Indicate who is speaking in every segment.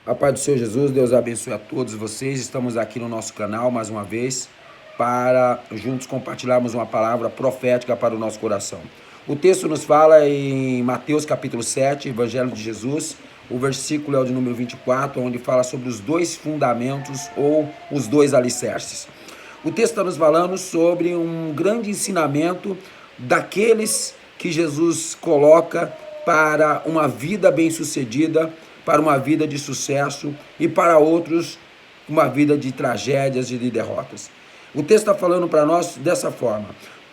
Speaker 1: A paz do Senhor Jesus, Deus abençoe a todos vocês. Estamos aqui no nosso canal mais uma vez para juntos compartilharmos uma palavra profética para o nosso coração. O texto nos fala em Mateus capítulo 7, Evangelho de Jesus. O versículo é o de número 24, onde fala sobre os dois fundamentos ou os dois alicerces. O texto está nos falando sobre um grande ensinamento daqueles que Jesus coloca para uma vida bem-sucedida, para uma vida de sucesso e para outros uma vida de tragédias e de derrotas. O texto está falando para nós dessa forma: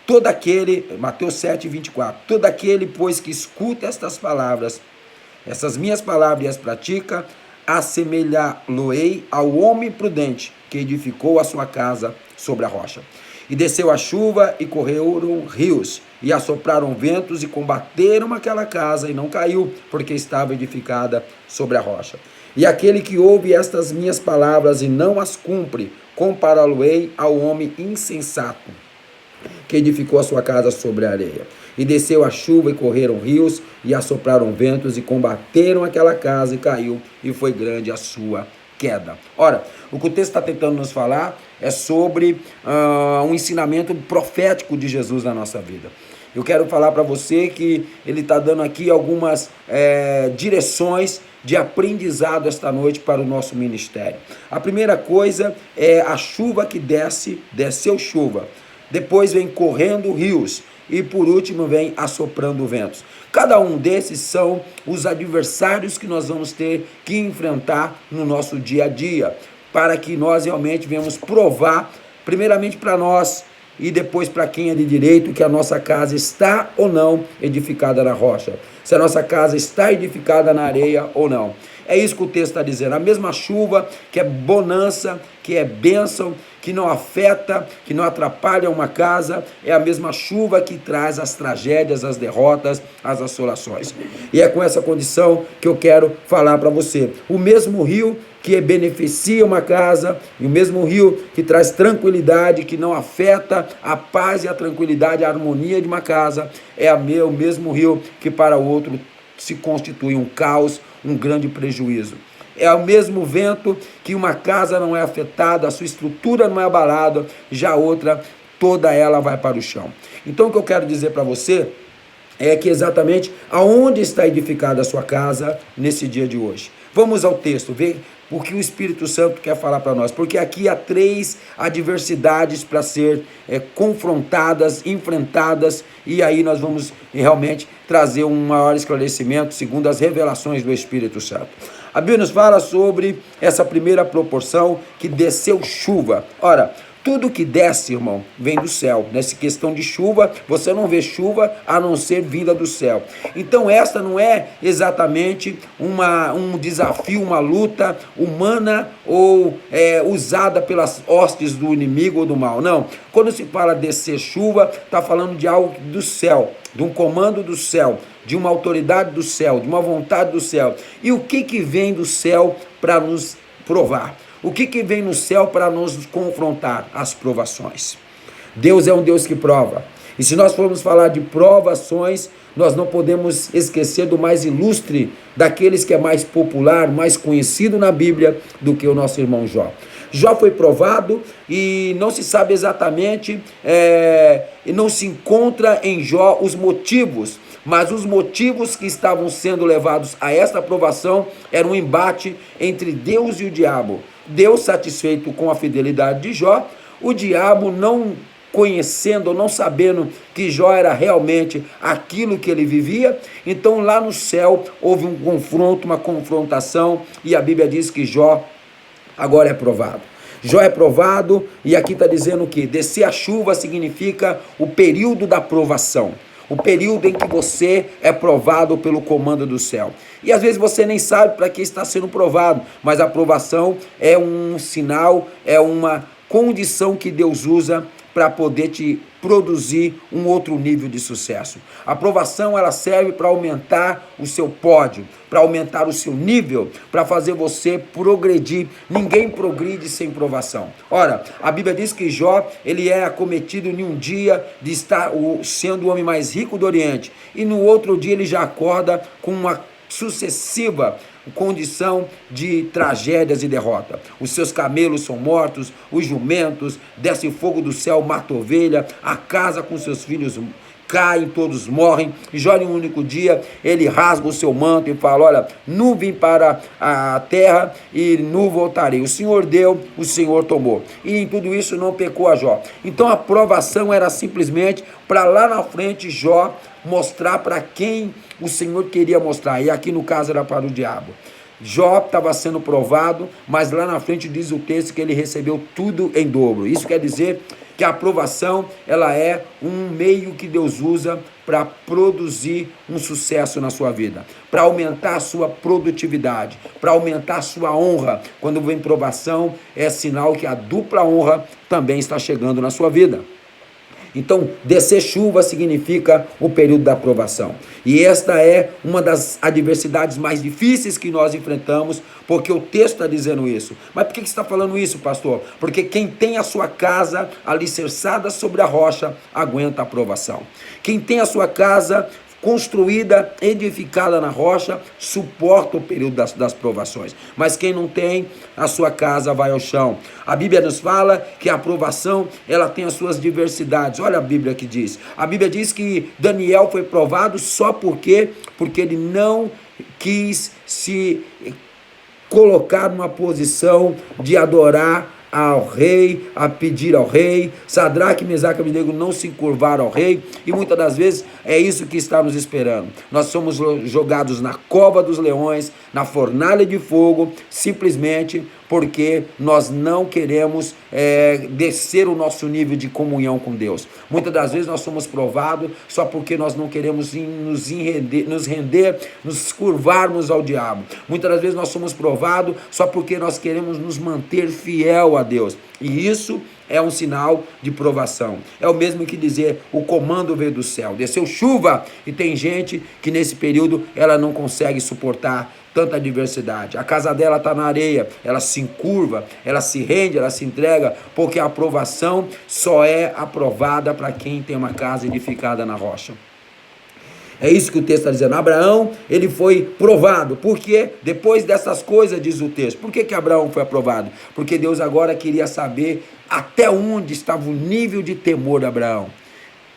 Speaker 1: todo aquele, Mateus 7, 24, todo aquele, pois, que escuta estas palavras, essas minhas palavras e as pratica, assemelhá-lo-ei ao homem prudente que edificou a sua casa sobre a rocha. E desceu a chuva, e correram rios, e assopraram ventos, e combateram aquela casa, e não caiu, porque estava edificada sobre a rocha. E aquele que ouve estas minhas palavras e não as cumpre, compará-lo-ei ao homem insensato, que edificou a sua casa sobre a areia. E desceu a chuva, e correram rios, e assopraram ventos, e combateram aquela casa, e caiu, e foi grande a sua queda. Ora, o que o texto está tentando nos falar é sobre um ensinamento profético de Jesus na nossa vida. Eu quero falar para você que ele está dando aqui algumas direções de aprendizado esta noite para o nosso ministério. A primeira coisa é a chuva que desceu chuva. Depois vem correndo rios. E por último vem assoprando ventos. Cada um desses são os adversários que nós vamos ter que enfrentar no nosso dia a dia, para que nós realmente venhamos provar, primeiramente para nós e depois para quem é de direito, que a nossa casa está ou não edificada na rocha, se a nossa casa está edificada na areia ou não. É isso que o texto está dizendo. A mesma chuva que é bonança, que é bênção, que não afeta, que não atrapalha uma casa, é a mesma chuva que traz as tragédias, as derrotas, as assolações. E é com essa condição que eu quero falar para você. O mesmo rio que beneficia uma casa, e o mesmo rio que traz tranquilidade, que não afeta a paz e a tranquilidade, a harmonia de uma casa, é o mesmo rio que para o outro se constitui um caos, um grande prejuízo. É o mesmo vento que uma casa não é afetada, a sua estrutura não é abalada, já outra, toda ela vai para o chão. Então o que eu quero dizer para você é que exatamente aonde está edificada a sua casa nesse dia de hoje. Vamos ao texto, ver o que o Espírito Santo quer falar para nós. Porque aqui há três adversidades para ser confrontadas, enfrentadas, e aí nós vamos realmente trazer um maior esclarecimento segundo as revelações do Espírito Santo. A Bíblia nos fala sobre essa primeira proporção que desceu chuva. Ora, tudo que desce, irmão, vem do céu. Nessa questão de chuva, você não vê chuva a não ser vinda do céu. Então esta não é exatamente um desafio, uma luta humana ou usada pelas hostes do inimigo ou do mal. Não. Quando se fala descer chuva, está falando de algo do céu, de um comando do céu, de uma autoridade do céu, de uma vontade do céu. E o que vem do céu para nos provar? O que vem no céu para nos confrontar? As provações. Deus é um Deus que prova. E se nós formos falar de provações, nós não podemos esquecer do mais ilustre, daqueles que é mais popular, mais conhecido na Bíblia do que o nosso irmão Jó. Jó foi provado e não se sabe exatamente, e não se encontra em Jó os motivos, mas os motivos que estavam sendo levados a esta aprovação era um embate entre Deus e o diabo. Deus satisfeito com a fidelidade de Jó, o diabo não conhecendo ou não sabendo que Jó era realmente aquilo que ele vivia. Então lá no céu houve um confronto, uma confrontação, e a Bíblia diz que Jó agora é provado. Jó é provado, e aqui está dizendo que descer a chuva significa o período da provação. O período em que você é provado pelo comando do céu. E às vezes você nem sabe para que está sendo provado, mas a provação é um sinal, é uma condição que Deus usa para poder te produzir um outro nível de sucesso. A aprovação, ela serve para aumentar o seu pódio, para aumentar o seu nível, para fazer você progredir. Ninguém progride sem provação. Ora, a Bíblia diz que Jó, ele é acometido em um dia de estar sendo o homem mais rico do Oriente, e no outro dia ele já acorda com uma sucessiva condição de tragédias e derrota. Os seus camelos são mortos, os jumentos, desce fogo do céu, mata ovelha, a casa com seus filhos caem, todos morrem. E Jó, em um único dia, ele rasga o seu manto e fala: olha, nu vim para a terra e nu voltarei. O Senhor deu, o Senhor tomou. E em tudo isso não pecou a Jó. Então a provação era simplesmente para lá na frente Jó mostrar para quem o Senhor queria mostrar. E aqui no caso era para o diabo. Jó estava sendo provado, mas lá na frente diz o texto que ele recebeu tudo em dobro. Isso quer dizer que a aprovação, ela é um meio que Deus usa para produzir um sucesso na sua vida, para aumentar a sua produtividade, para aumentar a sua honra. Quando vem provação, é sinal que a dupla honra também está chegando na sua vida. Então, descer chuva significa o período da aprovação. E esta é uma das adversidades mais difíceis que nós enfrentamos, porque o texto está dizendo isso. Mas por que você está falando isso, pastor? Porque quem tem a sua casa alicerçada sobre a rocha, aguenta a aprovação. Quem tem a sua casa construída, edificada na rocha, suporta o período das provações. Mas quem não tem, a sua casa vai ao chão. A Bíblia nos fala que a aprovação, ela tem as suas diversidades. Olha a Bíblia que diz. A Bíblia diz que Daniel foi provado só porque ele não quis se colocar numa posição de adorar ao rei, a pedir ao rei. Sadraque, Mesaque e Abednego não se encurvaram ao rei, e muitas das vezes é isso que está nos esperando. Nós somos jogados na cova dos leões, na fornalha de fogo, simplesmente porque nós não queremos descer o nosso nível de comunhão com Deus. Muitas das vezes nós somos provados só porque nós não queremos nos render, nos curvarmos ao diabo. Muitas das vezes nós somos provados só porque nós queremos nos manter fiel a Deus. E isso é um sinal de provação. É o mesmo que dizer: o comando veio do céu, desceu chuva, e tem gente que nesse período ela não consegue suportar tanta adversidade. A casa dela está na areia, ela se encurva, ela se rende, ela se entrega, porque a aprovação só é aprovada para quem tem uma casa edificada na rocha. É isso que o texto está dizendo. Abraão, ele foi provado. Por quê? Depois dessas coisas, diz o texto. Por que Abraão foi aprovado? Porque Deus agora queria saber até onde estava o nível de temor de Abraão.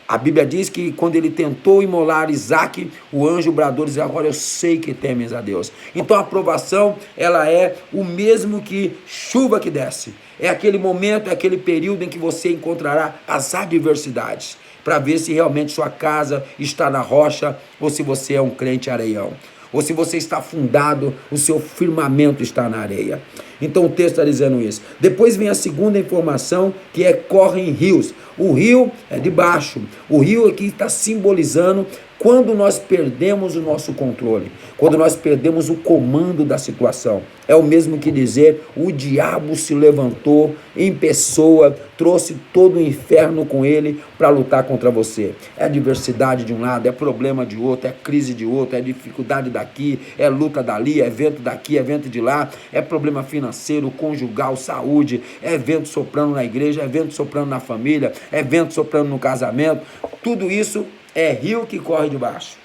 Speaker 1: A Bíblia diz que quando ele tentou imolar Isaque, o anjo bradou e disse: agora eu sei que temes a Deus. Então a aprovação, ela é o mesmo que chuva que desce. É aquele momento, é aquele período em que você encontrará as adversidades, para ver se realmente sua casa está na rocha, ou se você é um crente areião, ou se você está fundado, o seu firmamento está na areia. Então o texto está dizendo isso. Depois vem a segunda informação, que é: correm rios. O rio é de baixo. O rio aqui está simbolizando quando nós perdemos o nosso controle, quando nós perdemos o comando da situação. É o mesmo que dizer: o diabo se levantou em pessoa, trouxe todo o inferno com ele para lutar contra você. É adversidade de um lado, é problema de outro, é crise de outro, é dificuldade daqui, é luta dali, é vento daqui, é vento de lá, é problema financeiro, conjugal, saúde, é vento soprando na igreja, é vento soprando na família, é vento soprando no casamento. Tudo isso é rio que corre de baixo.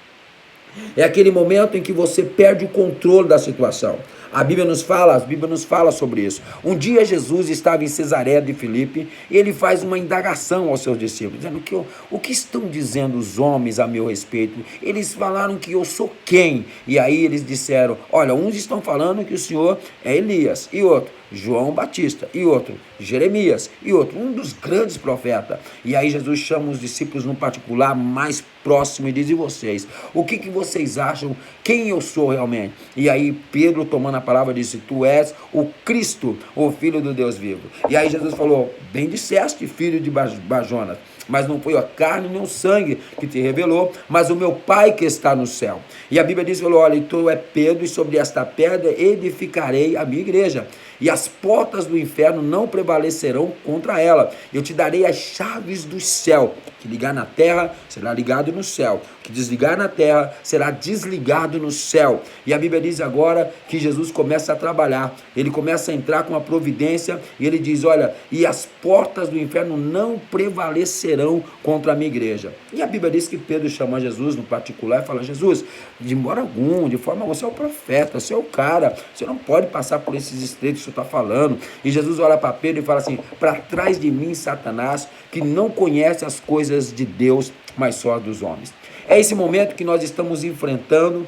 Speaker 1: É aquele momento em que você perde o controle da situação. A Bíblia nos fala sobre isso. Um dia Jesus estava em Cesareia de Filipe e ele faz uma indagação aos seus discípulos, dizendo que o que estão dizendo os homens a meu respeito? Eles falaram que eu sou quem? E aí eles disseram: olha, uns estão falando que o Senhor é Elias, e outro, João Batista, e outro, Jeremias, e outro, um dos grandes profetas. E aí Jesus chama os discípulos num particular mais próximo e diz: e vocês? O que vocês acham? Quem eu sou realmente? E aí Pedro, tomando a palavra, disse: tu és o Cristo, o Filho do Deus vivo. E aí Jesus falou: bem disseste, filho de Bajonas, mas não foi a carne nem o sangue que te revelou, mas o meu Pai que está no céu. E a Bíblia diz: falou, olha, tu é Pedro, e sobre esta pedra edificarei a minha igreja, e as portas do inferno não prevalecerão contra ela. Eu te darei as chaves do céu. Que ligar na terra será ligado no céu, que desligar na terra será desligado no céu. E a Bíblia diz agora que Jesus começa a trabalhar, ele começa a entrar com a providência e ele diz, olha, e as portas do inferno não prevalecerão contra a minha igreja. E a Bíblia diz que Pedro chama Jesus no particular e fala, Jesus, de modo algum, de forma alguma, você é o profeta, você é o cara, você não pode passar por esses estreitos que você está falando. E Jesus olha para Pedro e fala assim, para trás de mim, Satanás, que não conhece as coisas de Deus, mas só dos homens. É esse momento que nós estamos enfrentando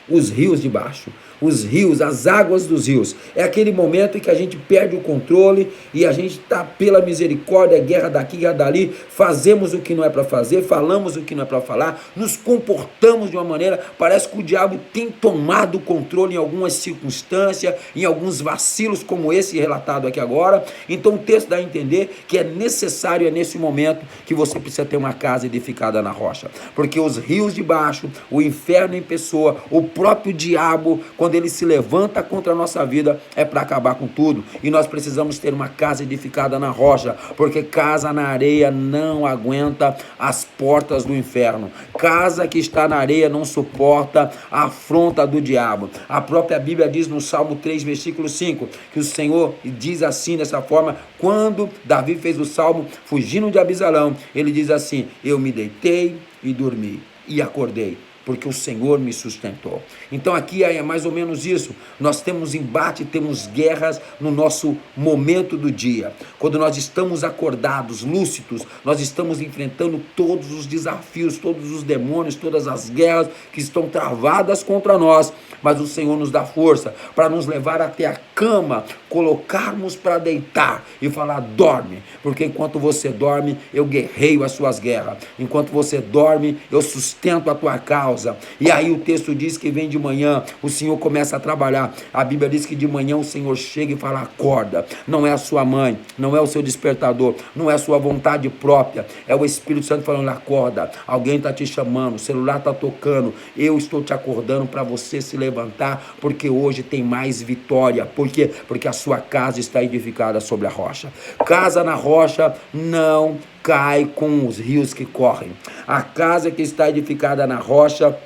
Speaker 1: os rios de baixo, os rios, as águas dos rios. É aquele momento em que a gente perde o controle e a gente está pela misericórdia, guerra daqui, guerra dali, fazemos o que não é para fazer, falamos o que não é para falar, nos comportamos de uma maneira, parece que o diabo tem tomado o controle em algumas circunstâncias, em alguns vacilos como esse relatado aqui agora. Então o texto dá a entender que é necessário, é nesse momento que você precisa ter uma casa edificada na rocha, porque os rios de baixo, o inferno em pessoa, o próprio diabo, quando ele se levanta contra a nossa vida, é para acabar com tudo. E nós precisamos ter uma casa edificada na rocha, porque casa na areia não aguenta as portas do inferno. Casa que está na areia não suporta a afronta do diabo. A própria Bíblia diz no Salmo 3, versículo 5, que o Senhor diz assim, dessa forma, quando Davi fez o Salmo, fugindo de Abisalão, ele diz assim, eu me deitei e dormi, e acordei, porque o Senhor me sustentou. Então aqui é mais ou menos isso, nós temos embate, temos guerras no nosso momento do dia, quando nós estamos acordados, lúcidos, nós estamos enfrentando todos os desafios, todos os demônios, todas as guerras que estão travadas contra nós, mas o Senhor nos dá força para nos levar até a cama, colocarmos para deitar e falar, dorme, porque enquanto você dorme, eu guerreio as suas guerras, enquanto você dorme, eu sustento a tua causa. E aí o texto diz que vem de manhã, o Senhor começa a trabalhar. A Bíblia diz que de manhã o Senhor chega e fala, acorda. Não é a sua mãe, não é o seu despertador, não é a sua vontade própria, é o Espírito Santo falando, acorda. Alguém está te chamando, o celular está tocando, eu estou te acordando para você se levantar, porque hoje tem mais vitória. Por quê? Porque a sua casa está edificada sobre a rocha. Casa na rocha não cai com os rios que correm. A casa que está edificada na rocha,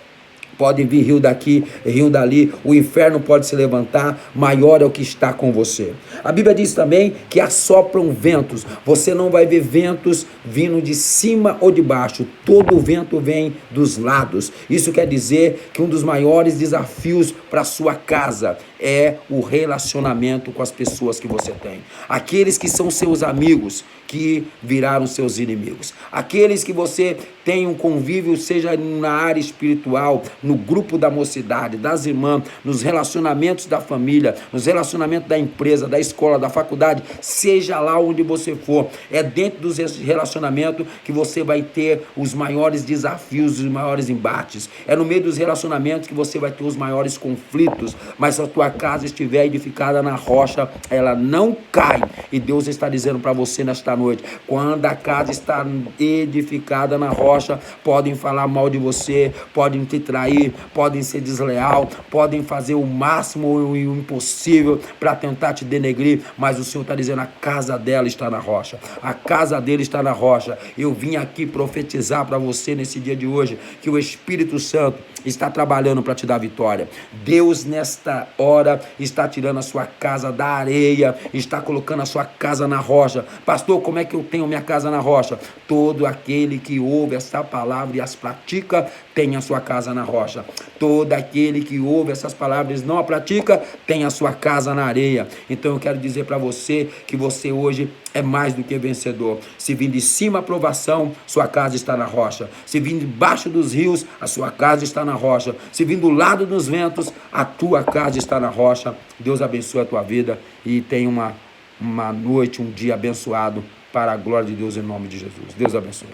Speaker 1: pode vir rio daqui, rio dali, o inferno pode se levantar, maior é o que está com você. A Bíblia diz também que assopram ventos, você não vai ver ventos vindo de cima ou de baixo, todo o vento vem dos lados. Isso quer dizer que um dos maiores desafios para a sua casa é o relacionamento com as pessoas que você tem. Aqueles que são seus amigos, que viraram seus inimigos. Aqueles que você tem um convívio, seja na área espiritual, no grupo da mocidade, das irmãs, nos relacionamentos da família, nos relacionamentos da empresa, da escola, da faculdade, seja lá onde você for, é dentro dos relacionamentos que você vai ter os maiores desafios, os maiores embates. É no meio dos relacionamentos que você vai ter os maiores conflitos, mas se a tua casa estiver edificada na rocha, ela não cai. E Deus está dizendo para você nesta noite, quando a casa está edificada na rocha, podem falar mal de você, podem te trair, podem ser desleal, podem fazer o máximo e o impossível para tentar te denegrir, mas o Senhor está dizendo, a casa dela está na rocha, a casa dele está na rocha. Eu vim aqui profetizar para você nesse dia de hoje, que o Espírito Santo está trabalhando para te dar vitória. Deus nesta hora está tirando a sua casa da areia, está colocando a sua casa na rocha. Pastor, como é que eu tenho minha casa na rocha? Todo aquele que ouve essa palavra e as pratica, tem a sua casa na rocha. Todo aquele que ouve essas palavras e não a pratica, tem a sua casa na areia. Então eu quero dizer para você que você hoje é mais do que vencedor. Se vir de cima a provação, sua casa está na rocha. Se vir debaixo dos rios, a sua casa está na rocha. Se vir do lado dos ventos, a tua casa está na rocha. Deus abençoe a tua vida e tenha uma noite, um dia abençoado para a glória de Deus em nome de Jesus. Deus abençoe.